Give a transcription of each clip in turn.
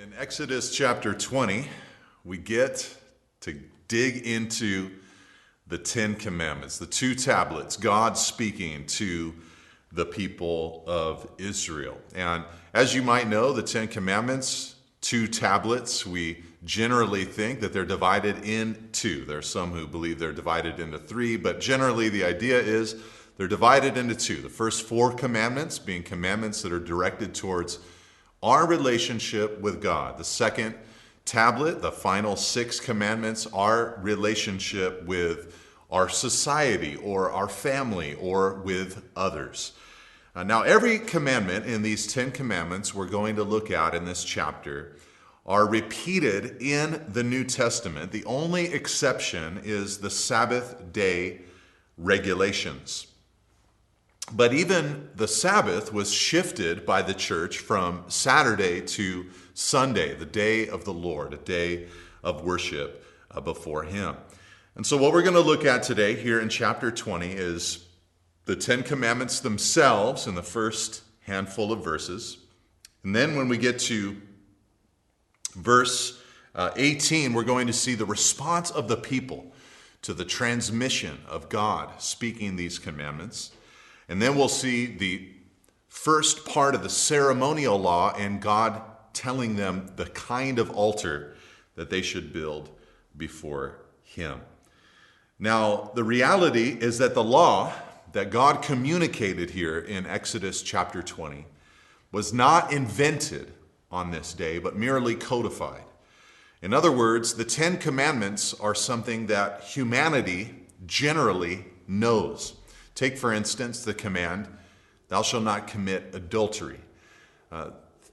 In Exodus chapter 20, we get to dig into the Ten Commandments, the two tablets, God speaking to the people of Israel. And as you might know, the Ten Commandments, two tablets, we generally think that they're divided in two. There are some who believe they're divided into three, but generally the idea is they're divided into two. The first four commandments being commandments that are directed towards our relationship with God. The second tablet, the final six commandments, our relationship with our society or our family or with others. Now, every commandment in these 10 commandments we're going to look at in this chapter are repeated in the New Testament. The only exception is the Sabbath day regulations. But even the Sabbath was shifted by the church from Saturday to Sunday, the day of the Lord, a day of worship before Him. And so what we're going to look at today here in chapter 20 is the Ten Commandments themselves in the first handful of verses. And then when we get to verse 18, we're going to see the response of the people to the transmission of God speaking these commandments. And then we'll see the first part of the ceremonial law and God telling them the kind of altar that they should build before Him. Now, the reality is that the law that God communicated here in Exodus chapter 20 was not invented on this day, but merely codified. In other words, the Ten Commandments are something that humanity generally knows. Take, for instance, the command, thou shalt not commit adultery.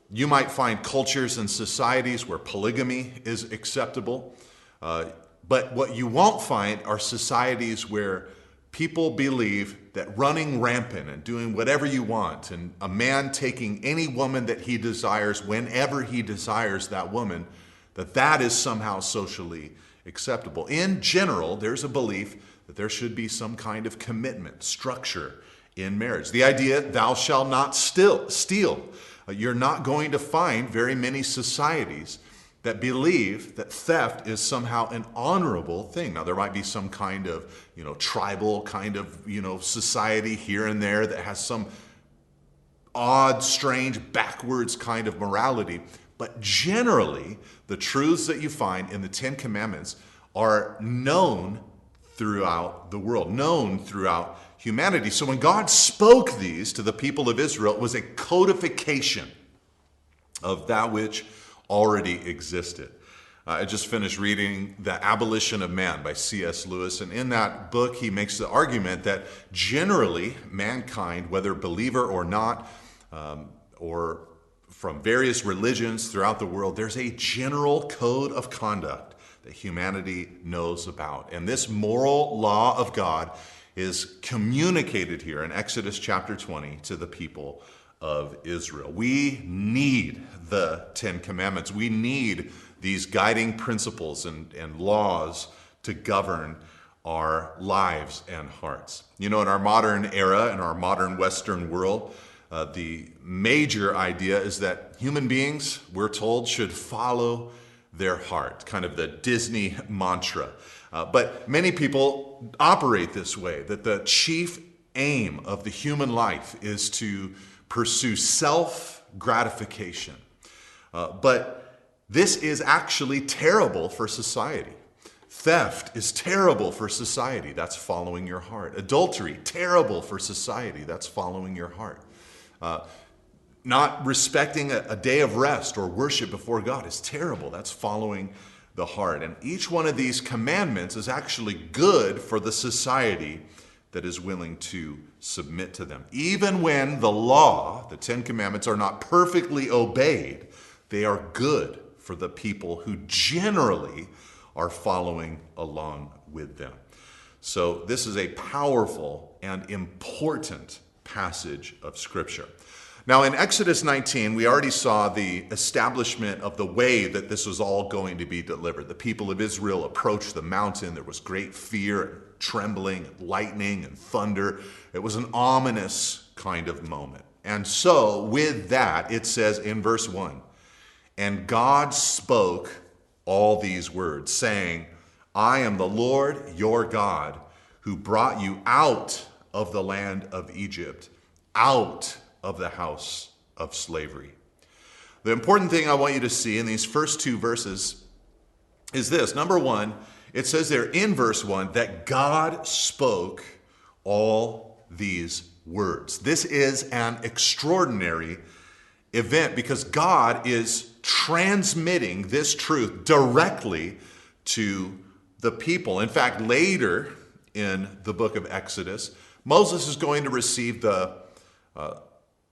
You might find cultures and societies where polygamy is acceptable, but what you won't find are societies where people believe that running rampant and doing whatever you want, and a man taking any woman that he desires whenever he desires that woman, that is somehow socially acceptable. In general, there's a belief that there should be some kind of commitment, structure in marriage. The idea, thou shalt not steal. You're not going to find very many societies that believe that theft is somehow an honorable thing. Now, there might be some kind of, tribal kind of, society here and there that has some odd, strange, backwards kind of morality. But generally, the truths that you find in the Ten Commandments are known throughout the world, known throughout humanity. So when God spoke these to the people of Israel, it was a codification of that which already existed. I just finished reading The Abolition of Man by C.S. Lewis, and in that book he makes the argument that generally mankind, whether believer or not, or from various religions throughout the world, there's a general code of conduct that humanity knows about. And this moral law of God is communicated here in Exodus chapter 20 to the people of Israel. We need the Ten Commandments. We need these guiding principles and laws to govern our lives and hearts. In our modern era, in our modern Western world, the major idea is that human beings, we're told, should follow their heart, kind of the Disney mantra. But many people operate this way, that the chief aim of the human life is to pursue self-gratification. But this is actually terrible for society. Theft is terrible for society. That's following your heart. Adultery, terrible for society. That's following your heart. Not respecting a day of rest or worship before God is terrible. That's following the heart. And each one of these commandments is actually good for the society that is willing to submit to them. Even when the law, the Ten Commandments, are not perfectly obeyed, they are good for the people who generally are following along with them. So this is a powerful and important passage of Scripture. Now, in Exodus 19, we already saw the establishment of the way that this was all going to be delivered. The people of Israel approached the mountain. There was great fear and trembling, and lightning and thunder. It was an ominous kind of moment. And so, with that, it says in verse 1, And God spoke all these words, saying, I am the Lord your God, who brought you out of the land of Egypt, out of the house of slavery. The important thing I want you to see in these first two verses is this. Number one, it says there in verse 1 that God spoke all these words. This is an extraordinary event because God is transmitting this truth directly to the people. In fact, later in the book of Exodus, Moses is going to receive the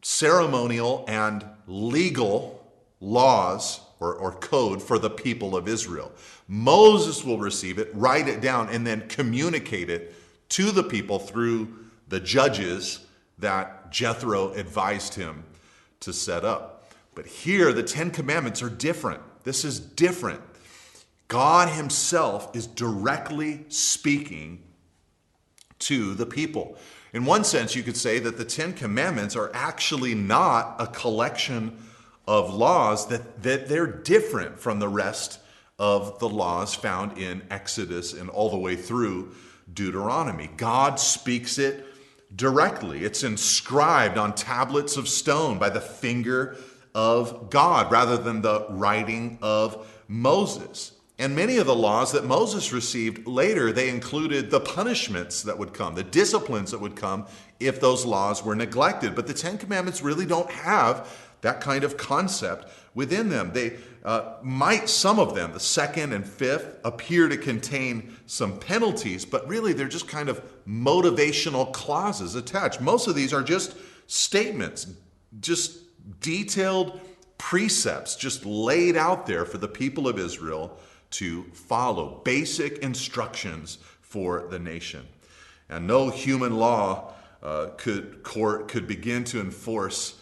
ceremonial and legal laws or code for the people of Israel. Moses will receive it, write it down, and then communicate it to the people through the judges that Jethro advised him to set up. But here, the Ten Commandments are different. This is different. God himself is directly speaking to the people. In one sense, you could say that the Ten Commandments are actually not a collection of laws, that they're different from the rest of the laws found in Exodus and all the way through Deuteronomy. God speaks it directly. It's inscribed on tablets of stone by the finger of God rather than the writing of Moses. And many of the laws that Moses received later, they included the punishments that would come, the disciplines that would come if those laws were neglected. But the Ten Commandments really don't have that kind of concept within them. They might, some of them, the second and fifth, appear to contain some penalties, but really they're just kind of motivational clauses attached. Most of these are just statements, just detailed precepts, just laid out there for the people of Israel to follow, basic instructions for the nation. And no human law could begin to enforce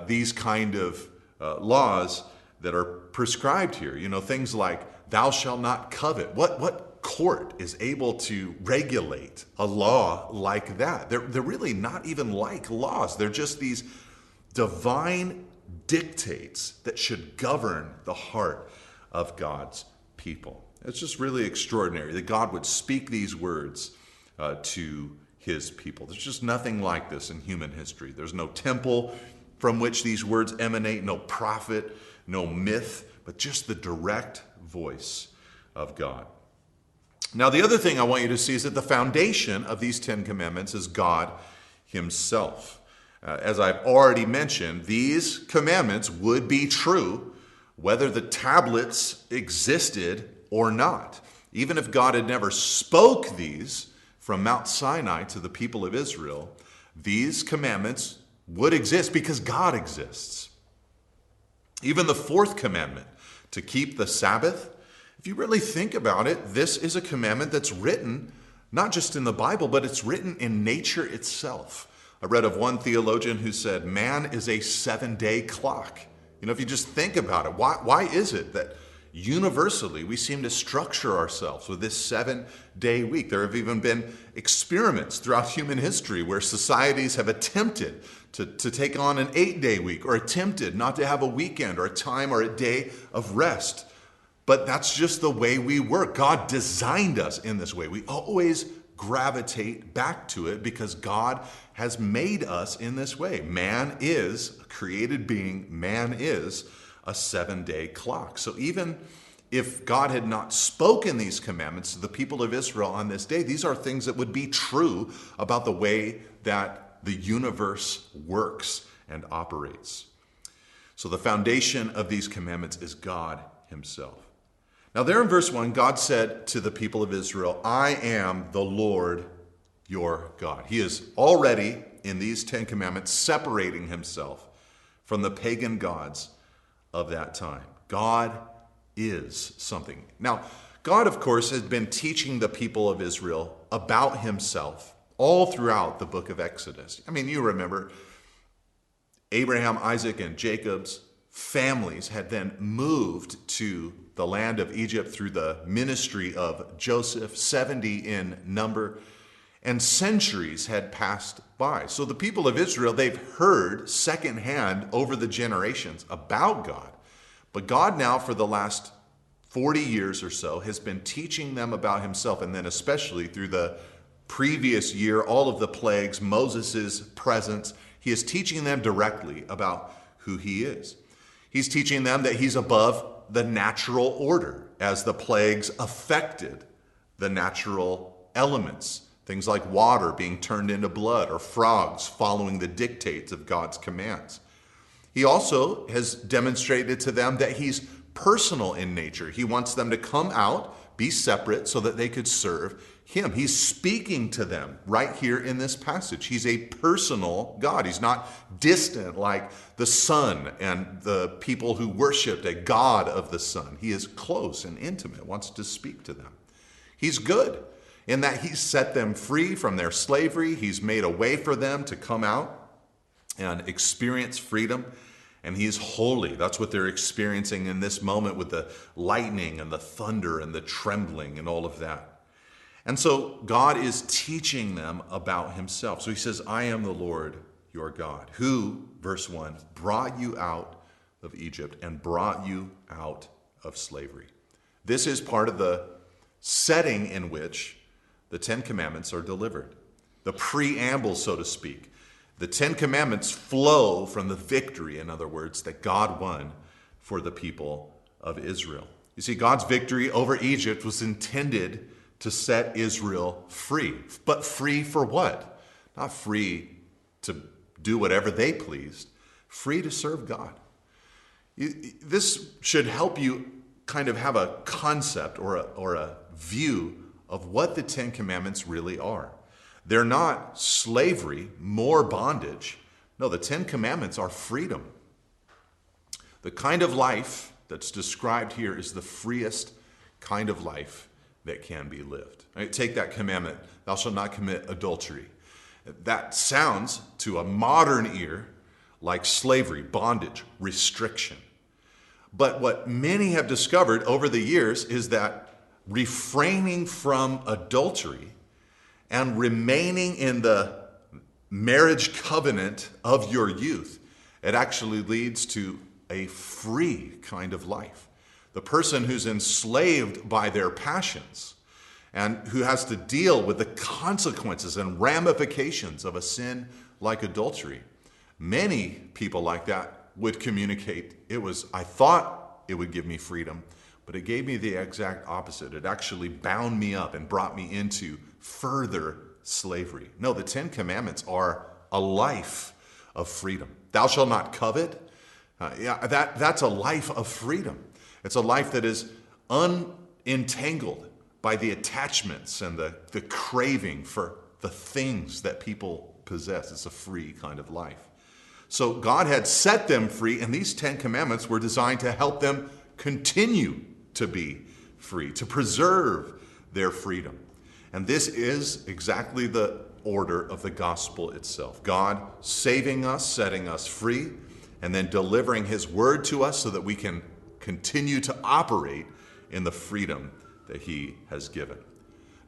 these kind of laws that are prescribed here. You know, things like thou shalt not covet. What court is able to regulate a law like that? They're really not even like laws. They're just these divine dictates that should govern the heart of God's people. It's just really extraordinary that God would speak these words to his people. There's just nothing like this in human history. There's no temple from which these words emanate, no prophet, no myth, but just the direct voice of God. Now, the other thing I want you to see is that the foundation of these Ten Commandments is God himself. As I've already mentioned, these commandments would be true whether the tablets existed or not. Even if God had never spoke these from Mount Sinai to the people of Israel, these commandments would exist because God exists. Even the fourth commandment, to keep the Sabbath, if you really think about it, this is a commandment that's written not just in the Bible, but it's written in nature itself. I read of one theologian who said, man is a 7-day clock. You know, if you just think about it, why is it that universally we seem to structure ourselves with this 7-day week? There have even been experiments throughout human history where societies have attempted to take on an 8-day week, or attempted not to have a weekend or a time or a day of rest. But that's just the way we work. God designed us in this way. We always gravitate back to it because God has made us in this way. Man is a created being. Man is a 7-day clock. So even if God had not spoken these commandments to the people of Israel on this day, these are things that would be true about the way that the universe works and operates. So the foundation of these commandments is God himself. Now there in verse 1, God said to the people of Israel, I am the Lord your God. He is already in these 10 commandments separating himself from the pagan gods of that time. God is something. Now, God, of course, has been teaching the people of Israel about himself all throughout the book of Exodus. I mean, you remember Abraham, Isaac, and Jacob's families had then moved to the land of Egypt through the ministry of Joseph, 70 in number, and centuries had passed by. So the people of Israel, they've heard secondhand over the generations about God, But God now, for the last 40 years or so, has been teaching them about himself, and then especially through the previous year, all of the plagues, Moses' presence, he is teaching them directly about who he is. He's teaching them that he's above the natural order as the plagues affected the natural elements. Things like water being turned into blood or frogs following the dictates of God's commands. He also has demonstrated to them that he's personal in nature. He wants them to come out, be separate, so that they could serve him. He's speaking to them right here in this passage. He's a personal God. He's not distant like the sun and the people who worshiped a god of the sun. He is close and intimate, wants to speak to them. He's good in that he's set them free from their slavery. He's made a way for them to come out and experience freedom. And he's holy. That's what they're experiencing in this moment with the lightning and the thunder and the trembling and all of that. And so God is teaching them about himself. So he says, I am the Lord your God, who, verse 1, brought you out of Egypt and brought you out of slavery. This is part of the setting in which the Ten Commandments are delivered. The preamble, so to speak. The Ten Commandments flow from the victory, in other words, that God won for the people of Israel. You see, God's victory over Egypt was intended to set Israel free. But free for what? Not free to do whatever they pleased. Free to serve God. This should help you kind of have a concept or a view of what the Ten Commandments really are. They're not slavery, more bondage. No, the Ten Commandments are freedom. The kind of life that's described here is the freest kind of life that can be lived. Right? Take that commandment, thou shalt not commit adultery. That sounds to a modern ear like slavery, bondage, restriction. But what many have discovered over the years is that refraining from adultery and remaining in the marriage covenant of your youth, it actually leads to a free kind of life. The person who's enslaved by their passions and who has to deal with the consequences and ramifications of a sin like adultery. Many people like that would communicate, I thought it would give me freedom, but it gave me the exact opposite. It actually bound me up and brought me into further slavery. No, the Ten Commandments are a life of freedom. Thou shalt not covet. That's a life of freedom. It's a life that is unentangled by the attachments and the craving for the things that people possess. It's a free kind of life. So God had set them free, and these Ten Commandments were designed to help them continue to be free, to preserve their freedom. And this is exactly the order of the gospel itself. God saving us, setting us free, and then delivering his word to us so that we can continue to operate in the freedom that he has given.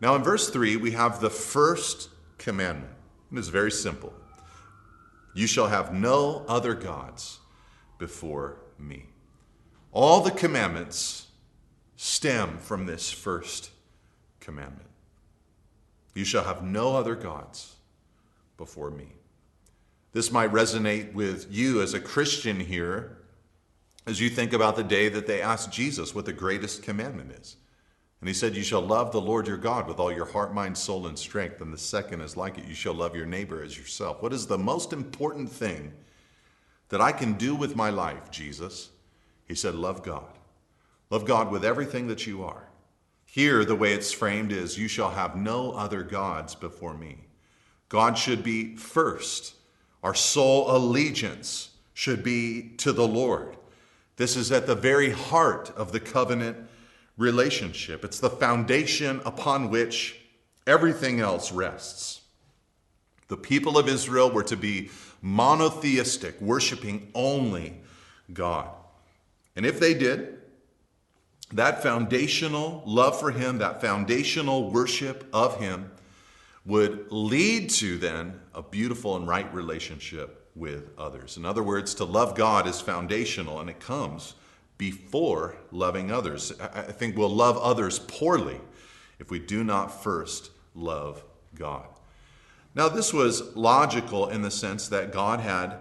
Now in verse 3, we have the first commandment. It is very simple. You shall have no other gods before me. All the commandments stem from this first commandment. You shall have no other gods before me. This might resonate with you as a Christian here as you think about the day that they asked Jesus what the greatest commandment is. And he said, you shall love the Lord your God with all your heart, mind, soul, and strength. And the second is like it, you shall love your neighbor as yourself. What is the most important thing that I can do with my life, Jesus? He said, love God. Love God with everything that you are. Here, the way it's framed is, you shall have no other gods before me. God should be first. Our sole allegiance should be to the Lord. This is at the very heart of the covenant relationship. It's the foundation upon which everything else rests. The people of Israel were to be monotheistic, worshiping only God. And if they did, that foundational love for him, that foundational worship of him would lead to then a beautiful and right relationship with others. In other words, to love God is foundational, and it comes before loving others. I think we'll love others poorly if we do not first love God. Now, this was logical in the sense that God had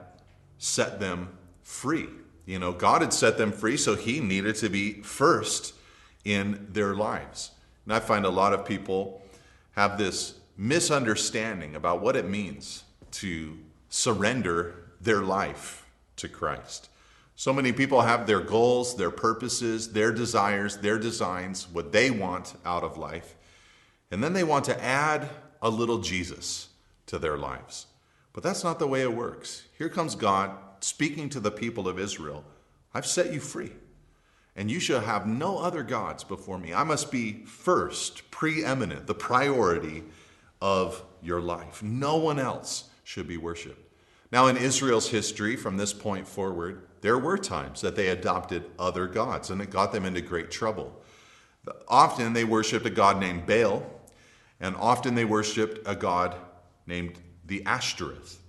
set them free. God had set them free, so he needed to be first in their lives. And I find a lot of people have this misunderstanding about what it means to surrender their life to Christ. So many people have their goals, their purposes, their desires, their designs, what they want out of life. And then they want to add a little Jesus to their lives. But that's not the way it works. Here comes God speaking to the people of Israel. I've set you free, and you shall have no other gods before me. I must be first, preeminent, the priority of your life. No one else should be worshiped. Now, in Israel's history, from this point forward, there were times that they adopted other gods, and it got them into great trouble. Often they worshiped a god named Baal, and often they worshiped a god named the Ashtoreth.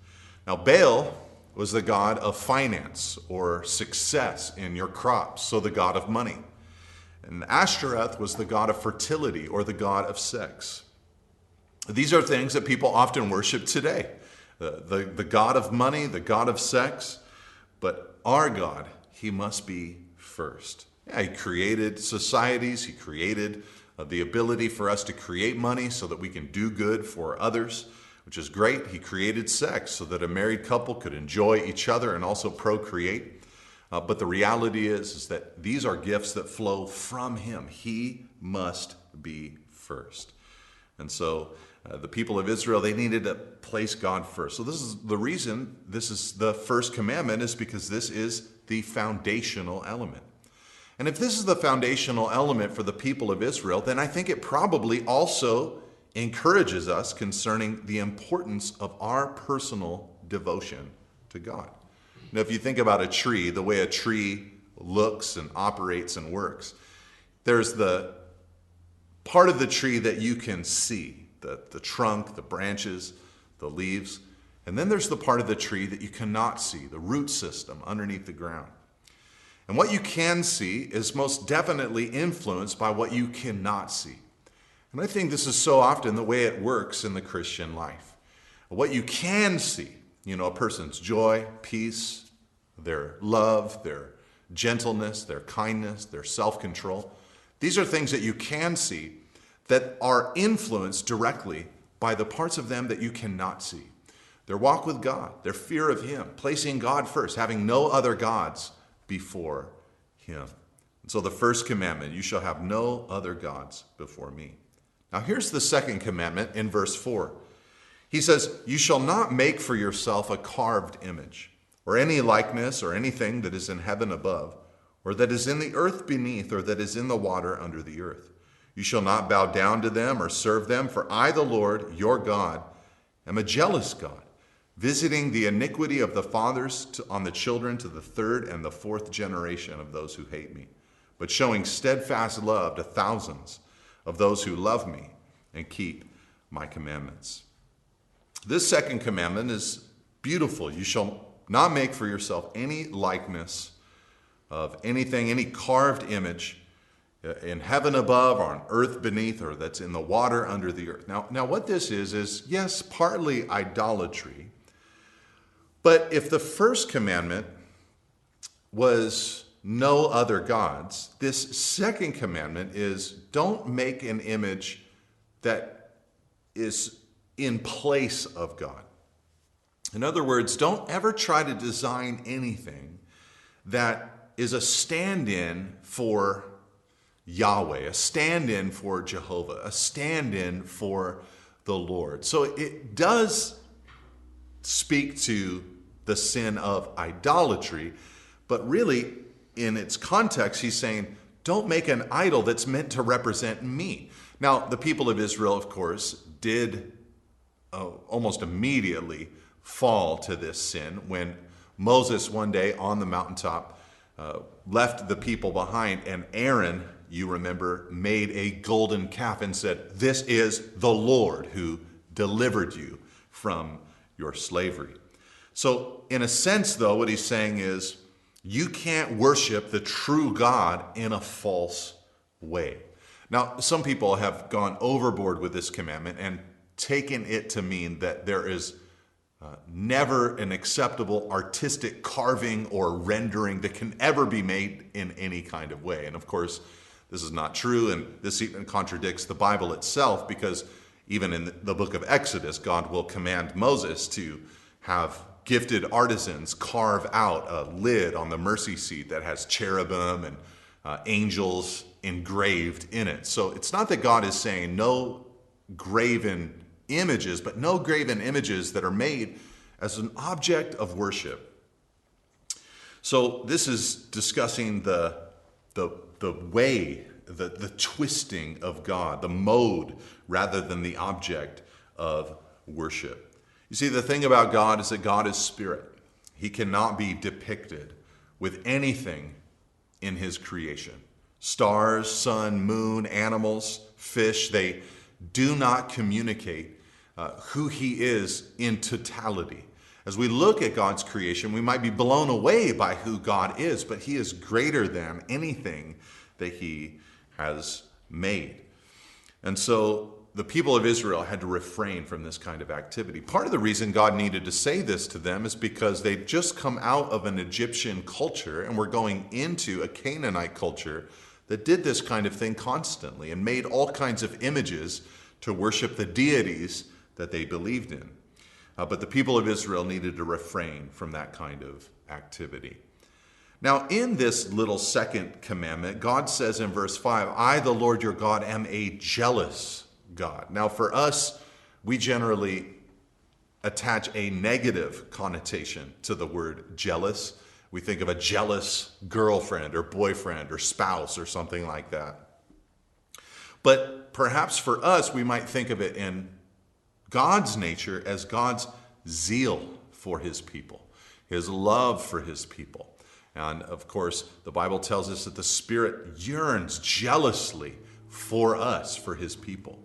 Now, Baal was the god of finance or success in your crops, so the god of money. And Ashtoreth was the god of fertility or the god of sex. These are things that people often worship today. The god of money, the god of sex. But our God, he must be first. Yeah, he created societies. He created the ability for us to create money so that we can do good for others, which is great. He created sex so that a married couple could enjoy each other and also procreate. But the reality is that these are gifts that flow from him. He must be first. And so the people of Israel, they needed to place God first. So this is the reason this is the first commandment, is because this is the foundational element. And if this is the foundational element for the people of Israel, then I think it probably also encourages us concerning the importance of our personal devotion to God. Now, if you think about a tree, the way a tree looks and operates and works, there's the part of the tree that you can see, the trunk, the branches, the leaves. And then there's the part of the tree that you cannot see, the root system underneath the ground. And what you can see is most definitely influenced by what you cannot see. And I think this is so often the way it works in the Christian life. What you can see, a person's joy, peace, their love, their gentleness, their kindness, their self-control. These are things that you can see that are influenced directly by the parts of them that you cannot see. Their walk with God, their fear of him, placing God first, having no other gods before him. And so the first commandment, you shall have no other gods before me. Now here's the second commandment in verse 4. He says, you shall not make for yourself a carved image, or any likeness, or anything that is in heaven above, or that is in the earth beneath, or that is in the water under the earth. You shall not bow down to them or serve them, for I, the Lord, your God, am a jealous God, visiting the iniquity of the fathers on the children to the third and the fourth generation of those who hate me, but showing steadfast love to thousands of those who love me and keep my commandments. This second commandment is beautiful. You shall not make for yourself any likeness of anything, any carved image in heaven above or on earth beneath, or that's in the water under the earth. Now what this is yes, partly idolatry. But if the first commandment was no other gods, this second commandment is don't make an image that is in place of God. In other words, don't ever try to design anything that is a stand-in for Yahweh, a stand-in for Jehovah, a stand-in for the Lord. So it does speak to the sin of idolatry, but really in its context, he's saying, don't make an idol that's meant to represent me. Now, the people of Israel, of course, did almost immediately fall to this sin when Moses one day on the mountaintop left the people behind, and Aaron, you remember, made a golden calf and said, this is the Lord who delivered you from your slavery. So in a sense, though, what he's saying is, You can't worship the true God in a false way. Now, some people have gone overboard with this commandment and taken it to mean that there is never an acceptable artistic carving or rendering that can ever be made in any kind of way. And of course, this is not true, and this even contradicts the Bible itself, because even in the book of Exodus, God will command Moses to have gifted artisans carve out a lid on the mercy seat that has cherubim and angels engraved in it. So it's not that God is saying no graven images, but no graven images that are made as an object of worship. So this is discussing the way, the twisting of God, the mode rather than the object of worship. You see, the thing about God is that God is spirit. He cannot be depicted with anything in his creation. Stars, sun, moon, animals, fish, they do not communicate who he is in totality. As we look at God's creation, we might be blown away by who God is, but he is greater than anything that he has made. And so the people of Israel had to refrain from this kind of activity. Part of the reason God needed to say this to them is because they'd just come out of an Egyptian culture and were going into a Canaanite culture that did this kind of thing constantly and made all kinds of images to worship the deities that they believed in. But the people of Israel needed to refrain from that kind of activity. Now, in this little second commandment, God says in verse 5, I, the Lord your God, am a jealous God. Now, for us, we generally attach a negative connotation to the word jealous. We think of a jealous girlfriend or boyfriend or spouse or something like that. But perhaps for us, we might think of it in God's nature as God's zeal for his people, his love for his people. And of course, the Bible tells us that the Spirit yearns jealously for us, for his people.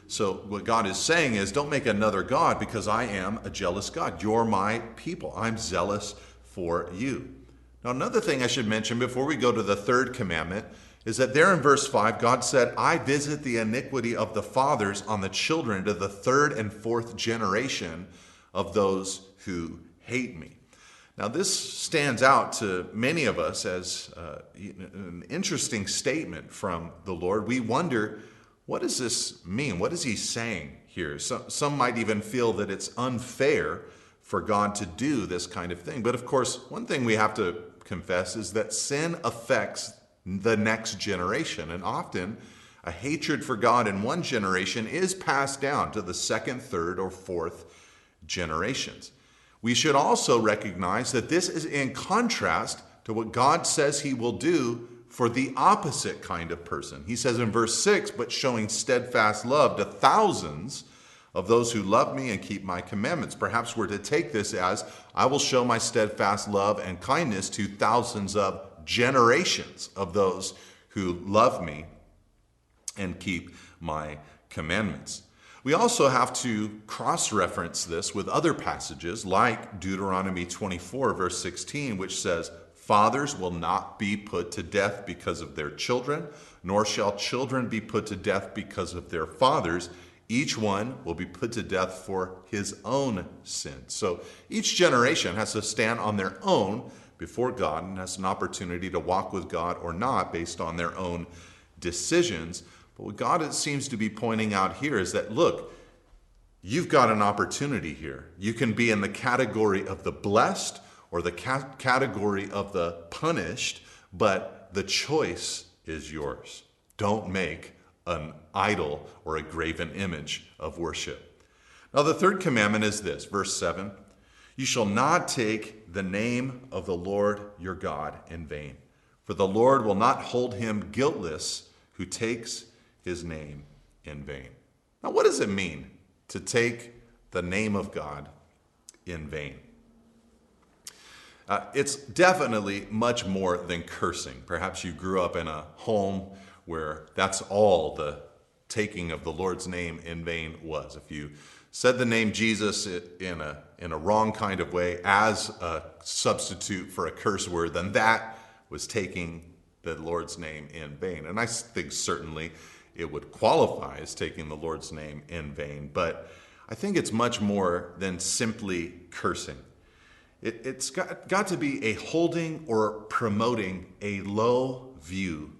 So what God is saying is, don't make another God, because I am a jealous God. You're my people. I'm zealous for you. Now, another thing I should mention before we go to the third commandment is that there in verse 5, God said, I visit the iniquity of the fathers on the children to the third and fourth generation of those who hate me. Now, this stands out to many of us as an interesting statement from the Lord. We wonder, what does this mean? What is he saying here? Some might even feel that it's unfair for God to do this kind of thing. But of course, one thing we have to confess is that sin affects the next generation. And often, a hatred for God in one generation is passed down to the second, third, or fourth generations. We should also recognize that this is in contrast to what God says he will do for the opposite kind of person. He says in verse 6, but showing steadfast love to thousands of those who love me and keep my commandments. Perhaps we're to take this as, I will show my steadfast love and kindness to thousands of generations of those who love me and keep my commandments. We also have to cross-reference this with other passages like Deuteronomy 24, verse 16, which says, fathers will not be put to death because of their children, nor shall children be put to death because of their fathers. Each one will be put to death for his own sin. So each generation has to stand on their own before God and has an opportunity to walk with God or not based on their own decisions. But what God seems to be pointing out here is that, look, you've got an opportunity here. You can be in the category of the blessed or the category of the punished, but the choice is yours. Don't make an idol or a graven image of worship. Now, the third commandment is this, verse 7. You shall not take the name of the Lord your God in vain, for the Lord will not hold him guiltless who takes his name in vain. Now, what does it mean to take the name of God in vain? It's definitely much more than cursing. Perhaps you grew up in a home where that's all the taking of the Lord's name in vain was. If you said the name Jesus in a wrong kind of way as a substitute for a curse word, then that was taking the Lord's name in vain. And I think certainly it would qualify as taking the Lord's name in vain, but I think it's much more than simply cursing. It's got to be a holding or promoting a low view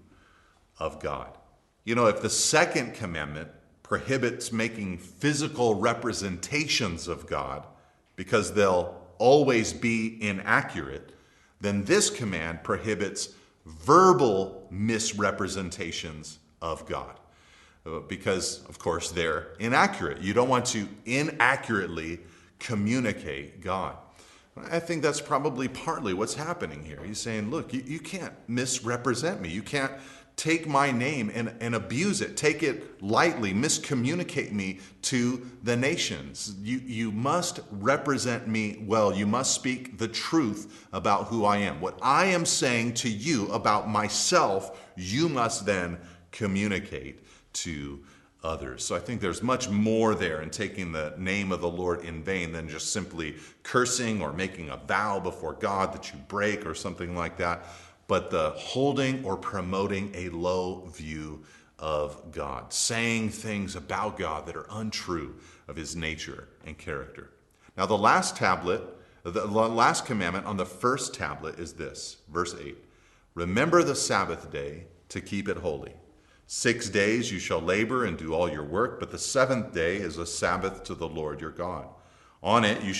of God. You know, if the second commandment prohibits making physical representations of God because they'll always be inaccurate, then this command prohibits verbal misrepresentations of God because, of course, they're inaccurate. You don't want to inaccurately communicate God. I think that's probably partly what's happening here. He's saying, look, you can't misrepresent me. You can't take my name and abuse it, take it lightly, miscommunicate me to the nations. You must represent me well. You must speak the truth about who I am. What I am saying to you about myself, you must then communicate to others. So I think there's much more there in taking the name of the Lord in vain than just simply cursing or making a vow before God that you break or something like that, but the holding or promoting a low view of God, saying things about God that are untrue of his nature and character. Now the last commandment on the first tablet is this, verse 8. Remember the Sabbath day to keep it holy. 6 days you shall labor and do all your work, but the seventh day is a Sabbath to the Lord your God. On it you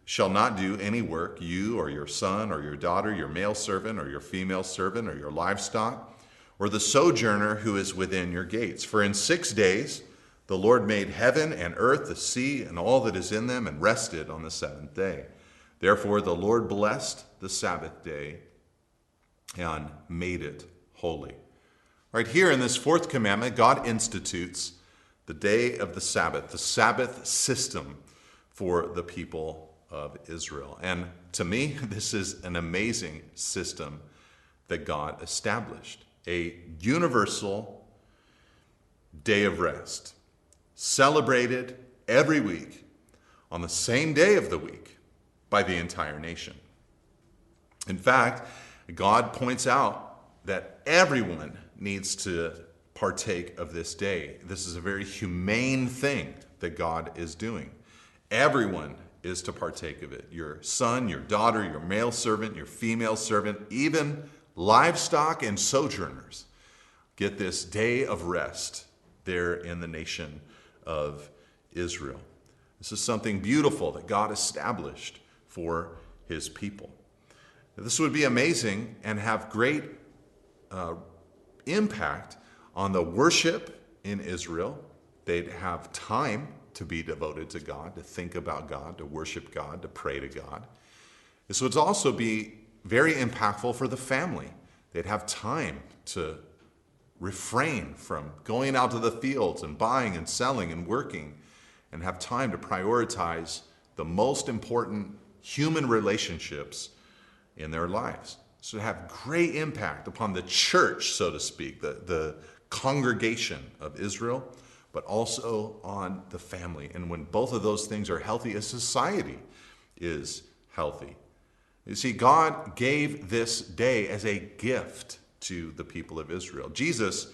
shall not do any work, you or your son or your daughter, your male servant or your female servant or your livestock, or the sojourner who is within your gates. For in 6 days the Lord made heaven and earth, the sea, and all that is in them, and rested on the seventh day. Therefore the Lord blessed the Sabbath day and made it holy. Right here in this fourth commandment, God institutes the day of the Sabbath system for the people of Israel. And to me, this is an amazing system that God established. A universal day of rest, celebrated every week on the same day of the week by the entire nation. In fact, God points out that everyone needs to partake of this day. This is a very humane thing that God is doing. Everyone is to partake of it. Your son, your daughter, your male servant, your female servant, even livestock and sojourners get this day of rest there in the nation of Israel. This is something beautiful that God established for his people. This would be amazing and have great impact on the worship in Israel. They'd have time to be devoted to God, to think about God, to worship God, to pray to God. This would also be very impactful for the family. They'd have time to refrain from going out to the fields and buying and selling and working, and have time to prioritize the most important human relationships in their lives. So to have great impact upon the church, so to speak, the congregation of Israel, but also on the family. And when both of those things are healthy, a society is healthy. You see, God gave this day as a gift to the people of Israel. Jesus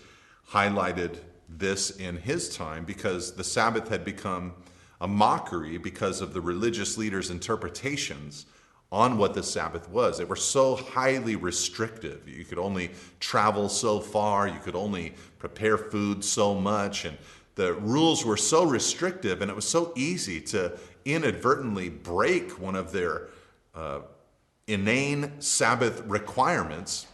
highlighted this in his time because the Sabbath had become a mockery because of the religious leaders' interpretations on what the Sabbath was. They were so highly restrictive. You could only travel so far, you could only prepare food so much, and the rules were so restrictive, and it was so easy to inadvertently break one of their inane Sabbath requirements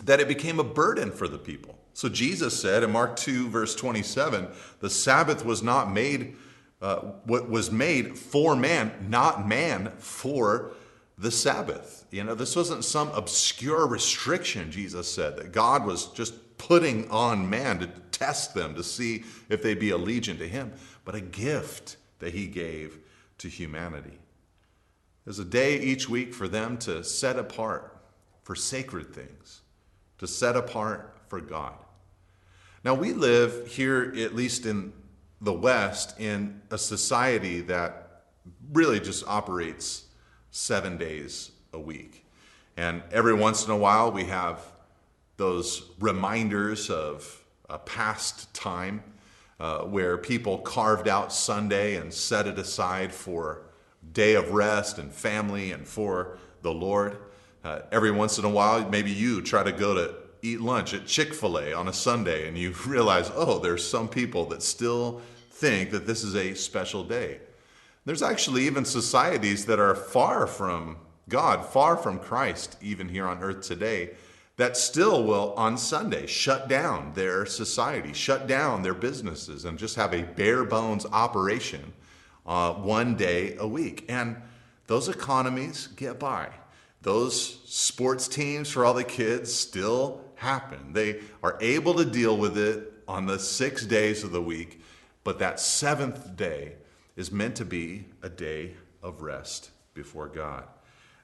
that it became a burden for the people. So Jesus said in Mark 2, verse 27, the Sabbath was not made, what was made for man, not man for the Sabbath. You know, this wasn't some obscure restriction, Jesus said, that God was just putting on man to test them, to see if they'd be allegiant to him, but a gift that he gave to humanity. There's a day each week for them to set apart for sacred things, to set apart for God. Now we live here, at least in the West in a society that really just operates 7 days a week. And every once in a while, we have those reminders of a past time where people carved out Sunday and set it aside for day of rest and family and for the Lord. Every once in a while, maybe you try to go to eat lunch at Chick-fil-A on a Sunday and you realize, oh, there's some people that still think that this is a special day. There's actually even societies that are far from God, far from Christ, even here on earth today, that still will on Sunday shut down their society, shut down their businesses, and just have a bare bones operation 1 day a week. And those economies get by. Those sports teams for all the kids still happen. They are able to deal with it on the 6 days of the week, but that seventh day is meant to be a day of rest before God.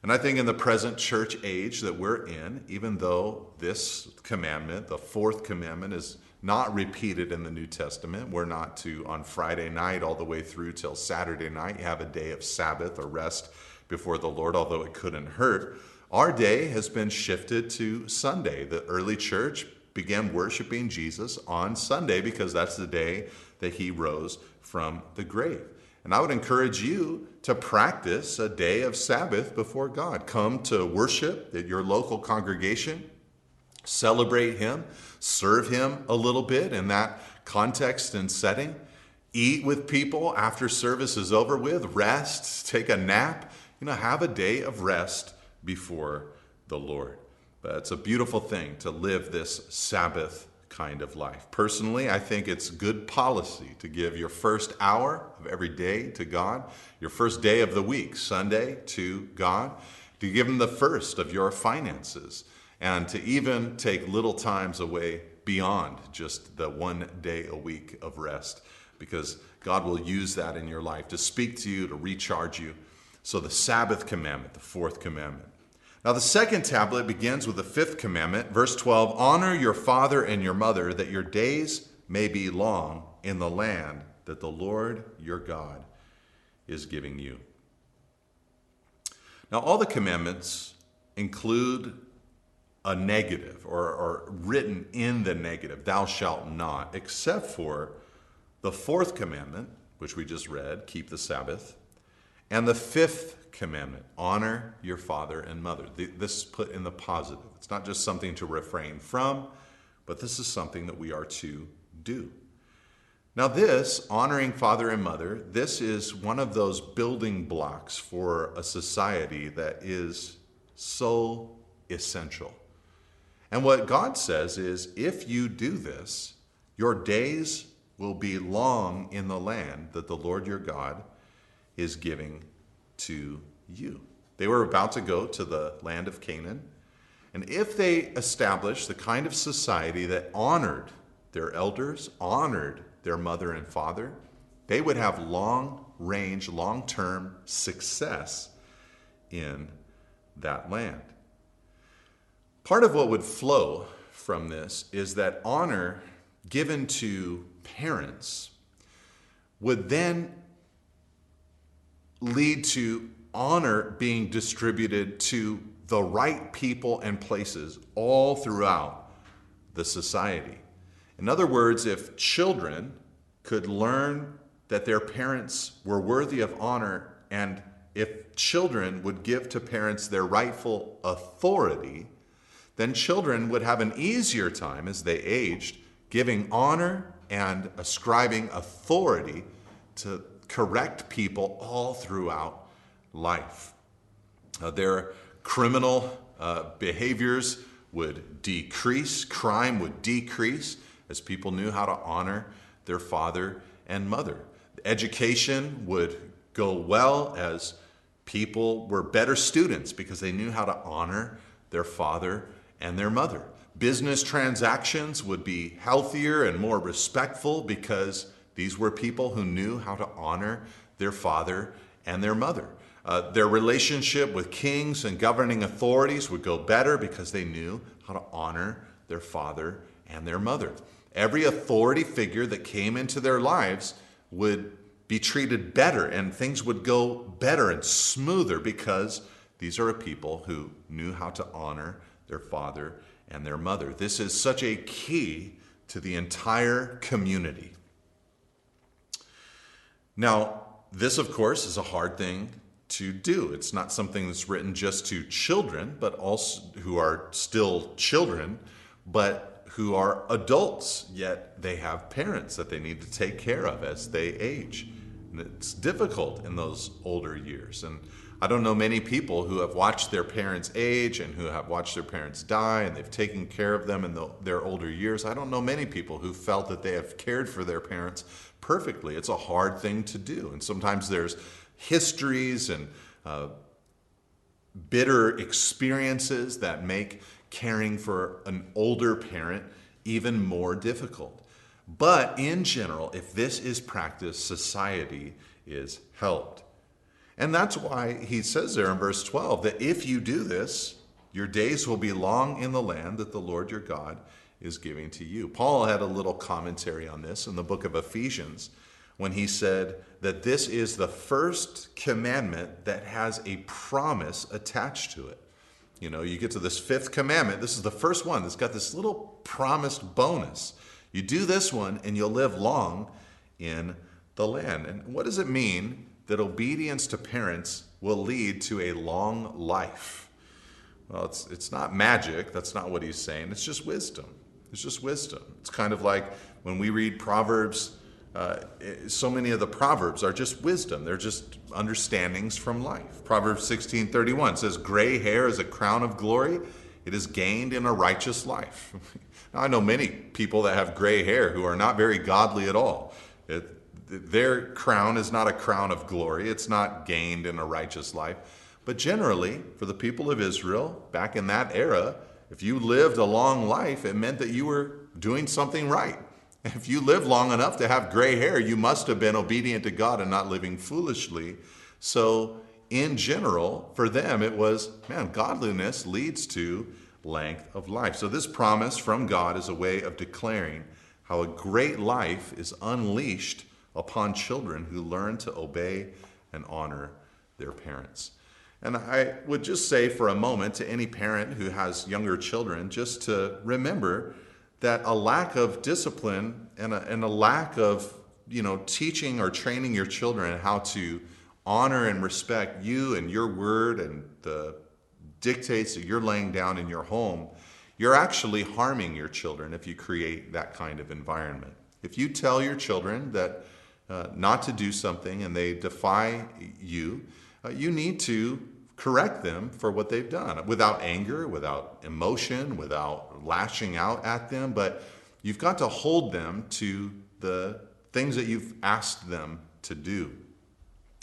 And I think in the present church age that we're in, even though this commandment, the fourth commandment, is not repeated in the New Testament, we're not to, on Friday night all the way through till Saturday night, have a day of Sabbath or rest before the Lord, although it couldn't hurt. Our day has been shifted to Sunday. The early church began worshiping Jesus on Sunday because that's the day that he rose from the grave. And I would encourage you to practice a day of Sabbath before God. Come to worship at your local congregation, celebrate him, serve him a little bit in that context and setting, eat with people after service is over with, rest, take a nap, have a day of rest before the Lord. But it's a beautiful thing to live this Sabbath kind of life. Personally, I think it's good policy to give your first hour of every day to God, your first day of the week, Sunday, to God, to give him the first of your finances, and to even take little times away beyond just the 1 day a week of rest, because God will use that in your life to speak to you, to recharge you. So the Sabbath commandment, the fourth commandment. Now the second tablet begins with the fifth commandment, verse 12, honor your father and your mother, that your days may be long in the land that the Lord your God is giving you. Now all the commandments include a negative or written in the negative, thou shalt not, except for the fourth commandment, which we just read, keep the Sabbath, and the fifth commandment, honor your father and mother. This is put in the positive. It's not just something to refrain from, but this is something that we are to do. Now this, honoring father and mother, this is one of those building blocks for a society that is so essential. And what God says is, if you do this, your days will be long in the land that the Lord your God is giving to you. They were about to go to the land of Canaan. And if they established the kind of society that honored their elders, honored their mother and father, they would have long-range, long-term success in that land. Part of what would flow from this is that honor given to parents would then lead to honor being distributed to the right people and places all throughout the society. In other words, if children could learn that their parents were worthy of honor, and if children would give to parents their rightful authority, then children would have an easier time as they aged giving honor and ascribing authority to correct people all throughout life. Their criminal behaviors would decrease, crime would decrease as people knew how to honor their father and mother. Education would go well as people were better students because they knew how to honor their father and their mother. Business transactions would be healthier and more respectful because these were people who knew how to honor their father and their mother. Their relationship with kings and governing authorities would go better because they knew how to honor their father and their mother. Every authority figure that came into their lives would be treated better and things would go better and smoother because these are a people who knew how to honor their father and their mother. This is such a key to the entire community. Now, this, of course, is a hard thing to do. It's not something that's written just to children, but also who are still children, but who are adults, yet they have parents that they need to take care of as they age. And it's difficult in those older years. And I don't know many people who have watched their parents age and who have watched their parents die and they've taken care of them in their older years. I don't know many people who felt that they have cared for their parents perfectly. It's a hard thing to do. And sometimes there's histories and bitter experiences that make caring for an older parent even more difficult. But in general, if this is practiced, society is helped. And that's why he says there in verse 12 that if you do this, your days will be long in the land that the Lord your God is giving to you. Paul had a little commentary on this in the book of Ephesians when he said that this is the first commandment that has a promise attached to it. You know, you get to this fifth commandment. This is the first one that's got this little promised bonus. You do this one and you'll live long in the land. And what does it mean that obedience to parents will lead to a long life? Well, it's not magic. That's not what he's saying. It's just wisdom. It's just wisdom. It's kind of like when we read Proverbs, so many of the Proverbs are just wisdom. They're just understandings from life. Proverbs 16:31 says, "Gray hair is a crown of glory. It is gained in a righteous life." Now, I know many people that have gray hair who are not very godly at all. Their crown is not a crown of glory. It's not gained in a righteous life. But generally, for the people of Israel, back in that era, if you lived a long life, it meant that you were doing something right. If you lived long enough to have gray hair, you must have been obedient to God and not living foolishly. So in general, for them, it was, godliness leads to length of life. So this promise from God is a way of declaring how a great life is unleashed upon children who learn to obey and honor their parents. And I would just say for a moment to any parent who has younger children, just to remember that a lack of discipline and a lack of teaching or training your children how to honor and respect you and your word and the dictates that you're laying down in your home, you're actually harming your children if you create that kind of environment. If you tell your children that not to do something and they defy you, you need to correct them for what they've done without anger, without emotion, without lashing out at them. But you've got to hold them to the things that you've asked them to do.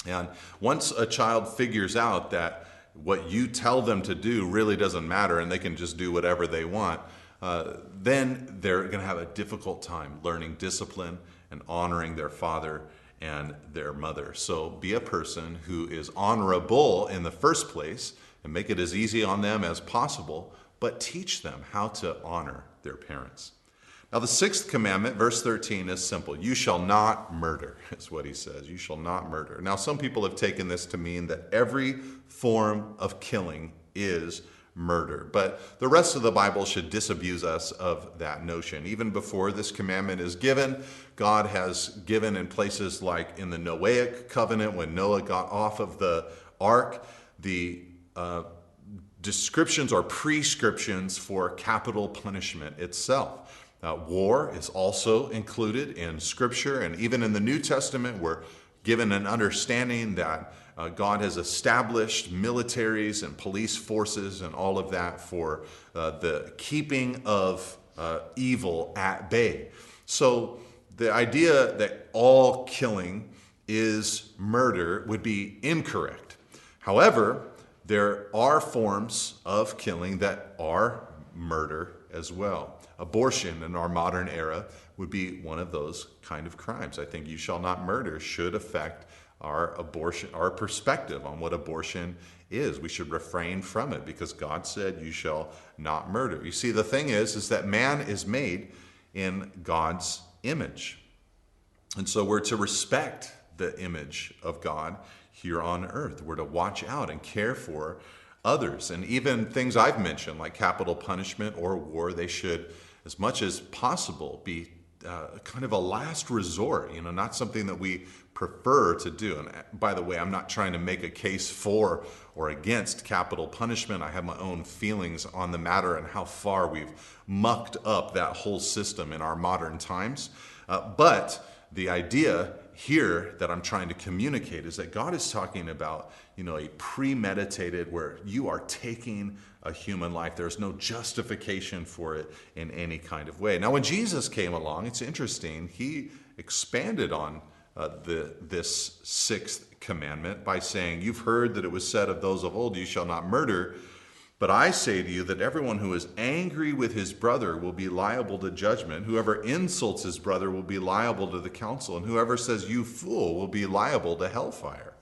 And once a child figures out that what you tell them to do really doesn't matter and they can just do whatever they want, then they're going to have a difficult time learning discipline and honoring their father and their mother. So be a person who is honorable in the first place and make it as easy on them as possible, but teach them how to honor their parents. Now the sixth commandment, verse 13, is simple. You shall not murder, is what he says. You shall not murder. Now some people have taken this to mean that every form of killing is murder. But the rest of the Bible should disabuse us of that notion. Even before this commandment is given, God has given in places like in the Noahic covenant, when Noah got off of the ark, the descriptions or prescriptions for capital punishment itself. War is also included in Scripture, and even in the New Testament, we're given an understanding that God has established militaries and police forces and all of that for the keeping of evil at bay. So the idea that all killing is murder would be incorrect. However, there are forms of killing that are murder as well. Abortion in our modern era would be one of those kind of crimes. I think you shall not murder should affect our perspective on what abortion is. We should refrain from it because God said you shall not murder. You see, the thing is that man is made in God's image. And so we're to respect the image of God here on earth. We're to watch out and care for others. And even things I've mentioned, like capital punishment or war, they should, as much as possible, be kind of a last resort, not something that we prefer to do. And by the way, I'm not trying to make a case for or against capital punishment. I have my own feelings on the matter and how far we've mucked up that whole system in our modern times. But the idea here that I'm trying to communicate is that God is talking about, a premeditated, where you are taking a human life. There's no justification for it in any kind of way. Now, when Jesus came along, it's interesting, he expanded on this sixth commandment by saying, "You've heard that it was said of those of old, you shall not murder. But I say to you that everyone who is angry with his brother will be liable to judgment. Whoever insults his brother will be liable to the council. And whoever says, 'You fool,' will be liable to hellfire."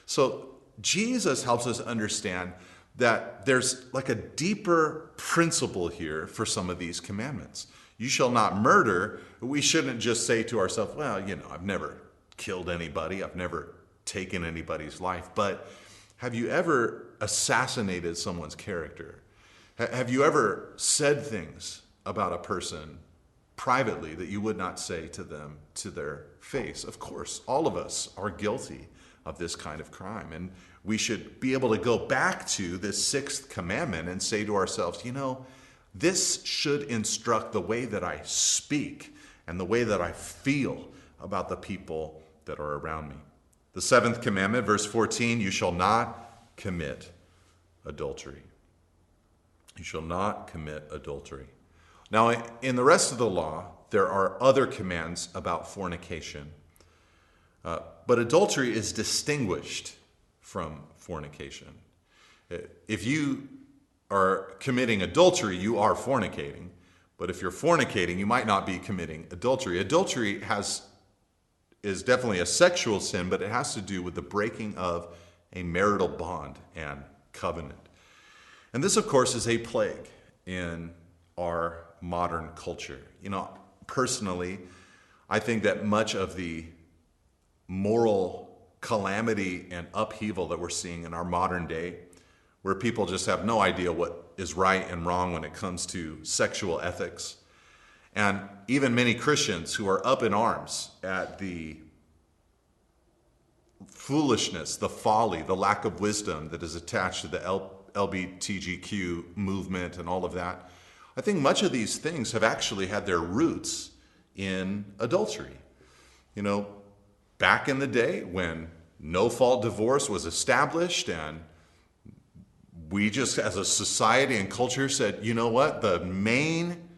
So Jesus helps us understand that there's like a deeper principle here for some of these commandments. You shall not murder. We shouldn't just say to ourselves, well, I've never killed anybody. I've never taken anybody's life. But have you ever assassinated someone's character? Have you ever said things about a person privately that you would not say to them to their face? Of course, all of us are guilty of this kind of crime. And we should be able to go back to this sixth commandment and say to ourselves, this should instruct the way that I speak and the way that I feel about the people that are around me. The seventh commandment, verse 14, you shall not commit adultery. You shall not commit adultery. Now, in the rest of the law, there are other commands about fornication. But adultery is distinguished from fornication. If you are committing adultery, you are fornicating. But if you're fornicating, you might not be committing adultery. Adultery is definitely a sexual sin, but it has to do with the breaking of a marital bond and covenant. And this, of course, is a plague in our modern culture. Personally, I think that much of the moral calamity and upheaval that we're seeing in our modern day, where people just have no idea what is right and wrong when it comes to sexual ethics, and even many Christians who are up in arms at the foolishness, the folly, the lack of wisdom that is attached to the LGBTQ movement and all of that. I think much of these things have actually had their roots in adultery. Back in the day when no-fault divorce was established and we just as a society and culture said, the main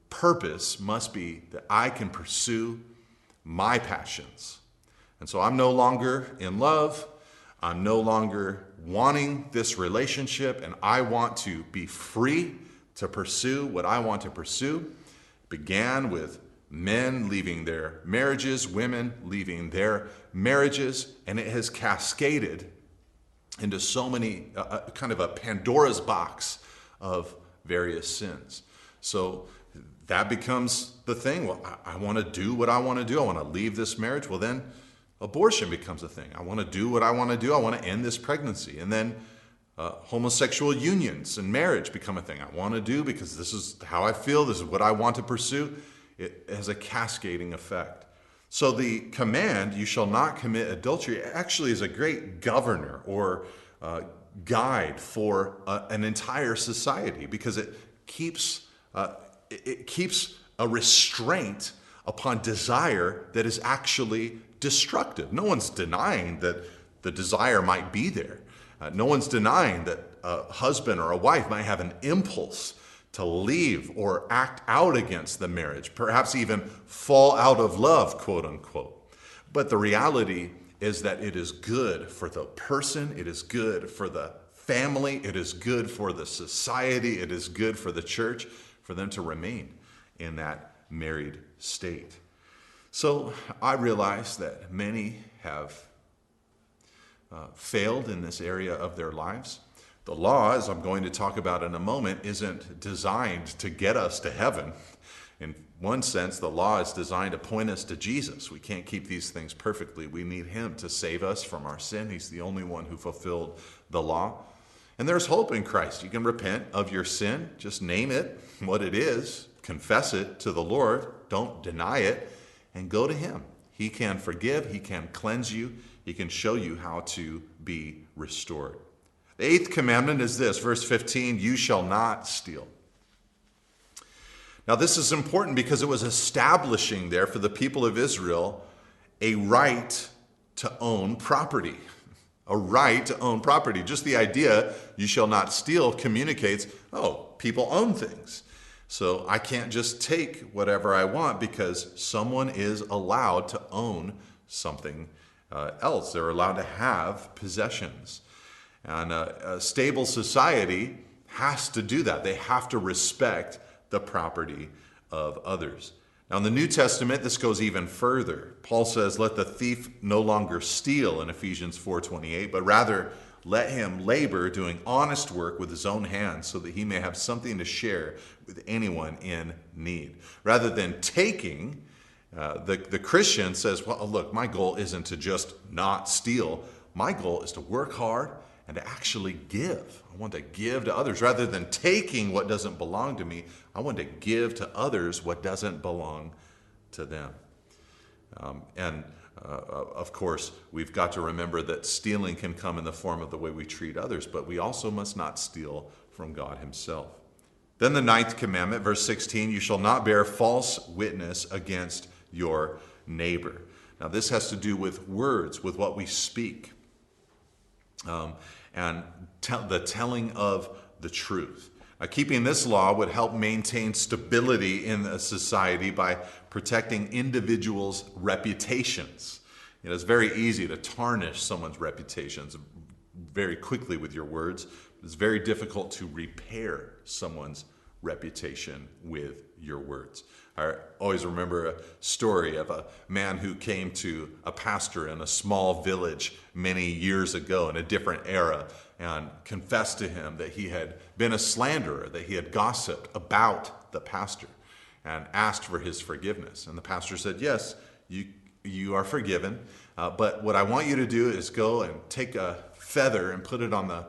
purpose must be that I can pursue my passions. And so I'm no longer in love. I'm no longer wanting this relationship, and I want to be free to pursue what I want to pursue. It began with men leaving their marriages, women leaving their marriages, and it has cascaded into so many, kind of a Pandora's box of various sins. So that becomes the thing. Well, I want to do what I want to do. I want to leave this marriage. Well, then abortion becomes a thing. I want to do what I want to do. I want to end this pregnancy. And then homosexual unions and marriage become a thing. I want to do because this is how I feel. This is what I want to pursue. It has a cascading effect. So the command, you shall not commit adultery, actually is a great governor or guide for an entire society, because it keeps a restraint upon desire that is actually destructive. No one's denying that the desire might be there. No one's denying that a husband or a wife might have an impulse to leave or act out against the marriage, perhaps even fall out of love, quote unquote. But the reality is that it is good for the person, it is good for the family, it is good for the society, it is good for the church for them to remain in that married state. So I realize that many have failed in this area of their lives. The law, as I'm going to talk about in a moment, isn't designed to get us to heaven. In one sense, the law is designed to point us to Jesus. We can't keep these things perfectly. We need him to save us from our sin. He's the only one who fulfilled the law. And there's hope in Christ. You can repent of your sin. Just name it what it is. Confess it to the Lord. Don't deny it. And go to him. He can forgive. He can cleanse you. He can show you how to be restored. The eighth commandment is this, verse 15, you shall not steal. Now this is important because it was establishing there for the people of Israel a right to own property. A right to own property. Just the idea, you shall not steal, communicates, people own things. So I can't just take whatever I want because someone is allowed to own something else. They're allowed to have possessions. And a stable society has to do that. They have to respect the property of others. Now in the New Testament, this goes even further. Paul says, let the thief no longer steal in Ephesians 4:28, but rather let him labor doing honest work with his own hands so that he may have something to share with anyone in need. Rather than taking, the Christian says, well, look, my goal isn't to just not steal. My goal is to work hard and to actually give. I want to give to others. Rather than taking what doesn't belong to me, I want to give to others what doesn't belong to them. Of course, we've got to remember that stealing can come in the form of the way we treat others, but we also must not steal from God himself. Then the ninth commandment, verse 16, you shall not bear false witness against your neighbor. Now this has to do with words, with what we speak. And the telling of the truth. Keeping this law would help maintain stability in a society by protecting individuals' reputations. It's very easy to tarnish someone's reputations very quickly with your words. It's very difficult to repair someone's reputation with your words. I always remember a story of a man who came to a pastor in a small village many years ago in a different era and confessed to him that he had been a slanderer, that he had gossiped about the pastor and asked for his forgiveness. And the pastor said, yes, you are forgiven, but what I want you to do is go and take a feather and put it on the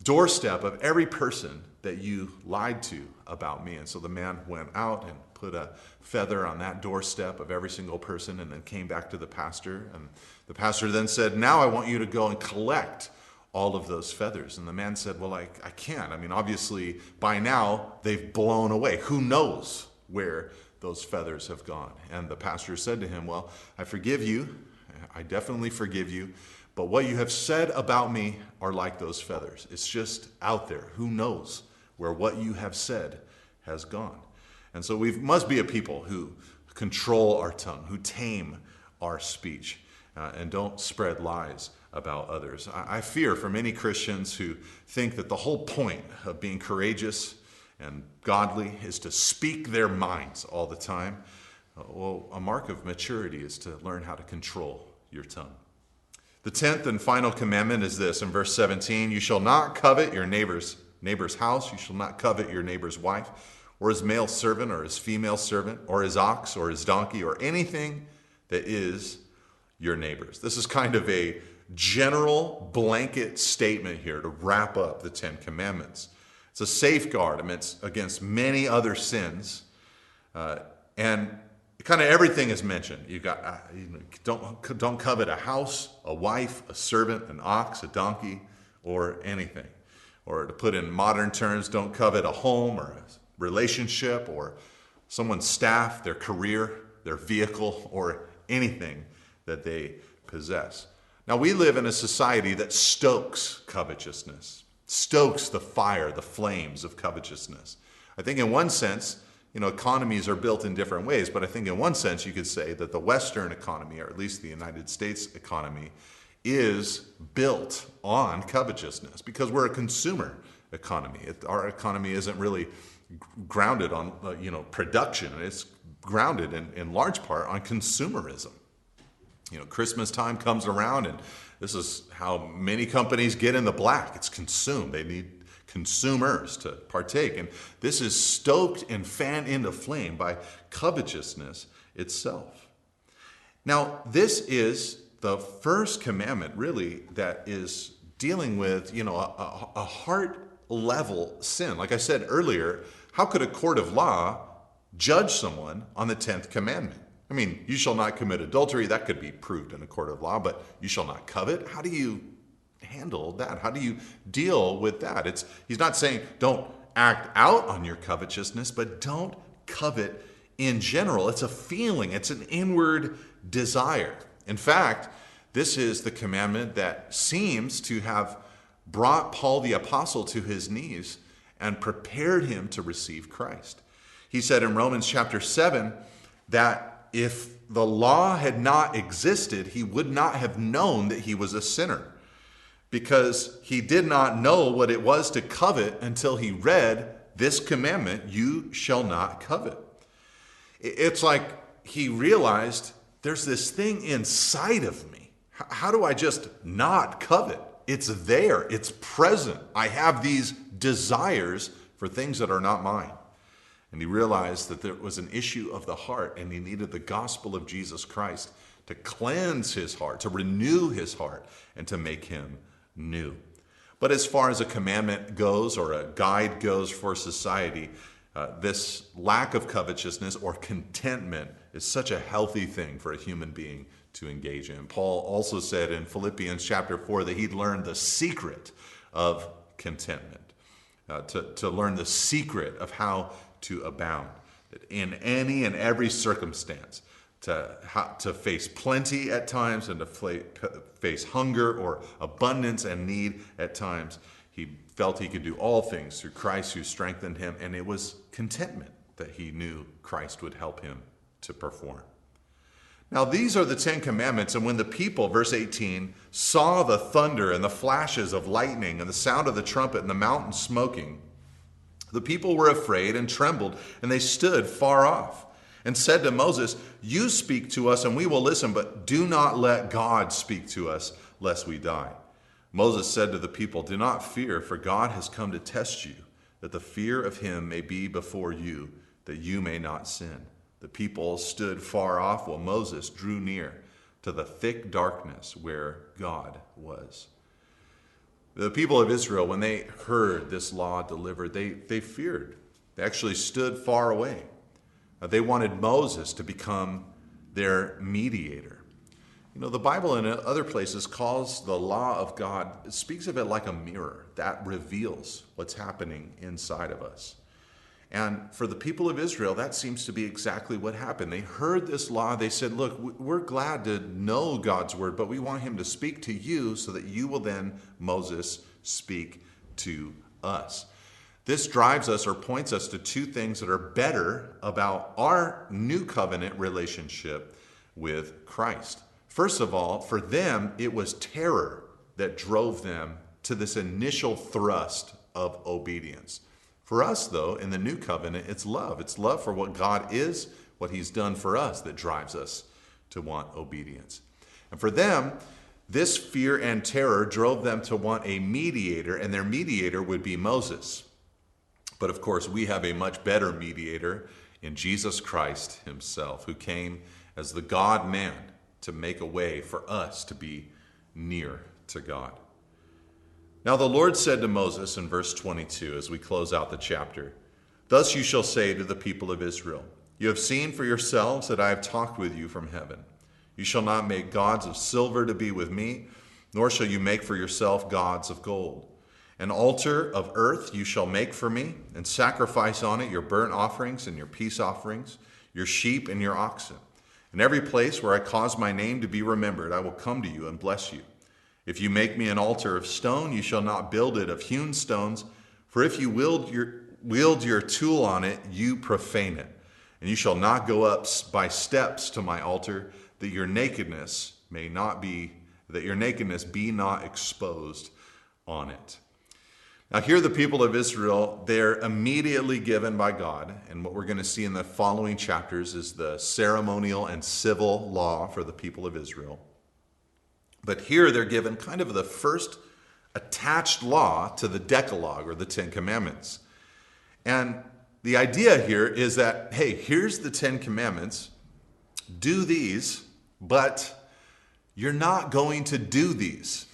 doorstep of every person that you lied to about me. And so the man went out and put a feather on that doorstep of every single person and then came back to the pastor. And the pastor then said, now I want you to go and collect all of those feathers. And the man said, well, I can't. I mean, obviously, by now, they've blown away. Who knows where those feathers have gone? And the pastor said to him, well, I forgive you. I definitely forgive you. But what you have said about me are like those feathers. It's just out there. Who knows where what you have said has gone? And so we must be a people who control our tongue, who tame our speech, and don't spread lies about others. I fear for many Christians who think that the whole point of being courageous and godly is to speak their minds all the time. Well, a mark of maturity is to learn how to control your tongue. The 10th and final commandment is this in verse 17, you shall not covet your neighbor's house, you shall not covet your neighbor's wife, or his male servant, or his female servant, or his ox, or his donkey, or anything that is your neighbor's. This is kind of a general blanket statement here to wrap up the 10 commandments. It's a safeguard against many other sins, and kind of everything is mentioned. You got don't covet a house, a wife, a servant, an ox, a donkey, or anything. Or to put in modern terms, don't covet a home or a relationship or someone's staff, their career, their vehicle, or anything that they possess. Now, we live in a society that stokes covetousness, stokes the fire, the flames of covetousness. I think in one sense, economies are built in different ways, but I think in one sense you could say that the Western economy, or at least the United States economy, is built on covetousness because we're a consumer economy. Our economy isn't really grounded on production. It's grounded in large part on consumerism. Christmas time comes around and this is how many companies get in the black. It's consumed. They need consumers to partake. And this is stoked and fanned into flame by covetousness itself. Now, this is the first commandment, really, that is dealing with, a heart level sin. Like I said earlier, how could a court of law judge someone on the 10th commandment? I mean, you shall not commit adultery. That could be proved in a court of law, but you shall not covet. How do you handle that? How do you deal with that? He's not saying don't act out on your covetousness, but don't covet in general. It's a feeling. It's an inward desire. In fact, this is the commandment that seems to have brought Paul the apostle to his knees and prepared him to receive Christ. He said in Romans chapter 7 that if the law had not existed, he would not have known that he was a sinner, because he did not know what it was to covet until he read this commandment, you shall not covet. It's like he realized there's this thing inside of me. How do I just not covet? It's there. It's present. I have these desires for things that are not mine. And he realized that there was an issue of the heart, and he needed the gospel of Jesus Christ to cleanse his heart, to renew his heart, and to make him new. But as far as a commandment goes, or a guide goes for society, this lack of covetousness or contentment is such a healthy thing for a human being to engage in. Paul also said in Philippians chapter 4 that he'd learned the secret of contentment, to learn the secret of how to abound, that in any and every circumstance, to face plenty at times and to face hunger or abundance and need at times. He felt he could do all things through Christ who strengthened him, and it was contentment that he knew Christ would help him to perform. Now, these are the 10 commandments, and when the people, verse 18, saw the thunder and the flashes of lightning and the sound of the trumpet and the mountain smoking, the people were afraid and trembled, and they stood far off and said to Moses, you speak to us and we will listen, but do not let God speak to us lest we die. Moses said to the people, do not fear, for God has come to test you, that the fear of him may be before you, that you may not sin. The people stood far off while Moses drew near to the thick darkness where God was. The people of Israel, when they heard this law delivered, they feared. They actually stood far away. They wanted Moses to become their mediator. The Bible in other places calls the law of God, speaks of it like a mirror that reveals what's happening inside of us. And for the people of Israel, that seems to be exactly what happened. They heard this law. They said, look, we're glad to know God's word, but we want him to speak to you so that you will then, Moses, speak to us. This drives us or points us to two things that are better about our new covenant relationship with Christ. First of all, for them, it was terror that drove them to this initial thrust of obedience. For us, though, in the new covenant, it's love. It's love for what God is, what he's done for us, that drives us to want obedience. And for them, this fear and terror drove them to want a mediator, and their mediator would be Moses. But of course, we have a much better mediator in Jesus Christ himself, who came as the God-man to make a way for us to be near to God. Now the Lord said to Moses in verse 22, as we close out the chapter, thus you shall say to the people of Israel, you have seen for yourselves that I have talked with you from heaven. You shall not make gods of silver to be with me, nor shall you make for yourself gods of gold. An altar of earth you shall make for me, and sacrifice on it your burnt offerings and your peace offerings, your sheep and your oxen. In every place where I cause my name to be remembered, I will come to you and bless you. If you make me an altar of stone, you shall not build it of hewn stones, for if you wield your tool on it, you profane it. And you shall not go up by steps to my altar, that your nakedness be not exposed on it. Now here the people of Israel, they're immediately given by God, and what we're going to see in the following chapters is the ceremonial and civil law for the people of Israel. But here they're given kind of the first attached law to the Decalogue or the Ten Commandments. And the idea here is that, hey, here's the Ten Commandments. Do these, but you're not going to do these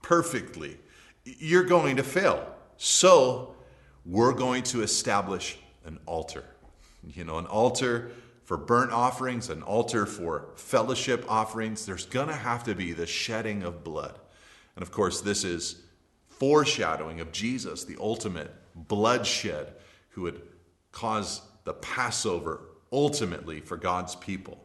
perfectly. You're going to fail. So we're going to establish an altar. An altar for burnt offerings, an altar for fellowship offerings. There's going to have to be the shedding of blood. And of course, this is foreshadowing of Jesus, the ultimate bloodshed, who would cause the Passover ultimately for God's people.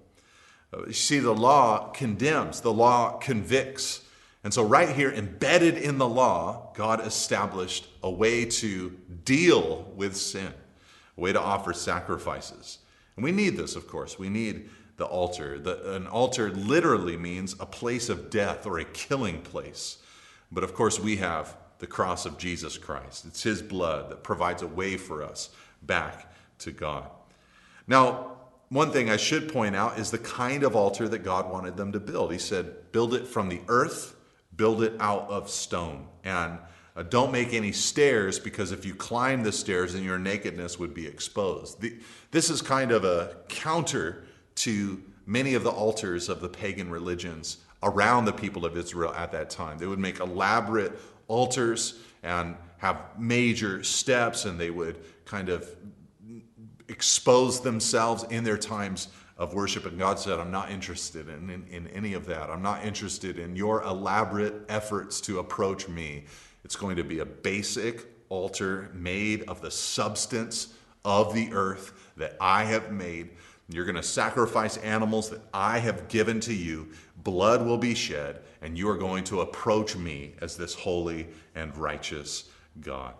You see, the law condemns, the law convicts. And so right here, embedded in the law, God established a way to deal with sin, a way to offer sacrifices. And we need this, of course. We need the altar. An altar literally means a place of death or a killing place. But of course, we have the cross of Jesus Christ. It's his blood that provides a way for us back to God. Now, one thing I should point out is the kind of altar that God wanted them to build. He said, build it from the earth, build it out of stone. And don't make any stairs, because if you climb the stairs, then your nakedness would be exposed. This is kind of a counter to many of the altars of the pagan religions around the people of Israel at that time. They would make elaborate altars and have major steps, and they would kind of expose themselves in their times of worship. And God said, I'm not interested in any of that. I'm not interested in your elaborate efforts to approach me. It's going to be a basic altar made of the substance of the earth that I have made. You're going to sacrifice animals that I have given to you. Blood will be shed, and you are going to approach me as this holy and righteous God.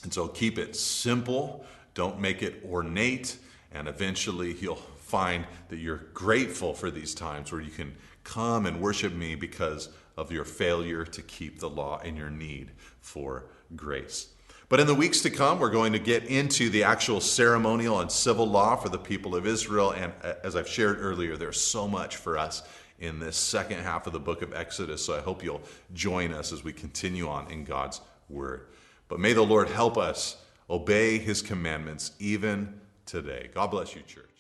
And so keep it simple. Don't make it ornate. And eventually you'll find that you're grateful for these times where you can come and worship me because of your failure to keep the law and your need for grace. But in the weeks to come, we're going to get into the actual ceremonial and civil law for the people of Israel. And as I've shared earlier, there's so much for us in this second half of the book of Exodus. So I hope you'll join us as we continue on in God's word. But may the Lord help us obey his commandments even today. God bless you, church.